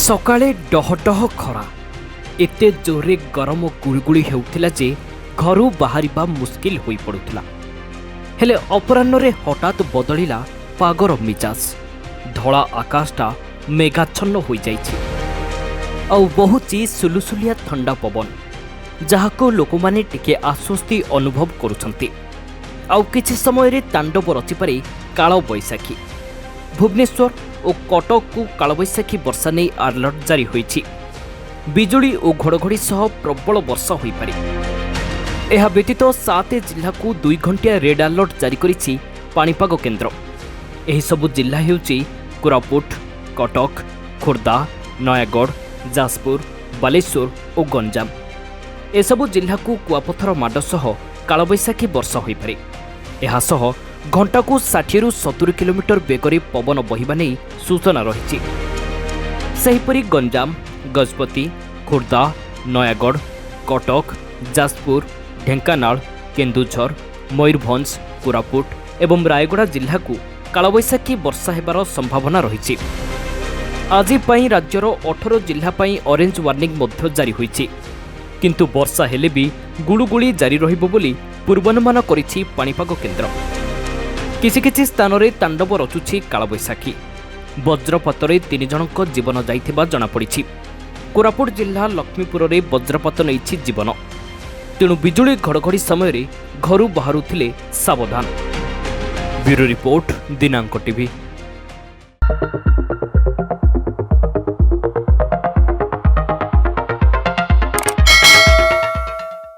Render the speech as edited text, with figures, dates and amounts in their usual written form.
सकाळे डहडह खरा एते जोरे गरम गुड़गुड़ी हेउथिला जे घरू बाहरिबा मुस्किल होई पड़ुथिला। हेले अपराह्न हठात बदलिला पागर मिजाज। धला आकाशटा मेघाच्छन्न हो जाइछि आउ बहुची सुलुसुलिया ठंडा पवन जहाको लोकमाने टिके आश्वस्ति अनुभव करुछंती। आउ किछि समय रे तांडव रचिपारे काल बैशाखी। भुवनेश्वर और कटक को कालबैशाखी वर्षा नहीं अलर्ट जारी होइछि। बिजुली और घड़घड़ी सह प्रबल वर्षा होई पारे। यह व्यतीत 7 जिला को 2 घंटिया रेड अलर्ट जारी करिछि पाणीपाग केन्द्र। एही सबु जिला हेउछि कोरापुट, कटक, खोर्धा, नयागढ़, जाजपुर, बालेश्वर और गंजाम। एसबु जिला को कुआपथर माड सह कालबैशाखी वर्षा होई पारे। एहा सह घंटा को 60 ରୁ 70 किलोमीटर बेगरे पवन बहिबा नहीं सूचना रही। सेहीपरि गंजाम, गजपति, खोर्धा, नयागढ़, कटक, जाजपुर, ढेंकानाल, केन्दुझर, मयूरभंज, कोरापुट एवं रायगड़ा जिला को कालबैशाखी वर्षा हेबार संभावना रही। आज राज्यर 18 जिला ऑरेंज वार्निंग मध्य जारी होइछि। किंतु वर्षा हेले भी गुळुगुळी जारी रहिबो बोली पूर्वानुमान करिछि पाणीपाग केन्द्र। किछि किछि स्थान रे तांडव रचुछि कालबैशाखी। वज्रपात 3 जनक जीवन जाइथिबा जଣା पड़िछि। कोरापुट जिला लक्ष्मीपुर रे वज्रपात नैछि जीवन। तेणु बिजुली घड़घड़ी समय घरू बाहरुथिले सावधान। ब्यूरो रिपोर्ट, दिनांक टीवी।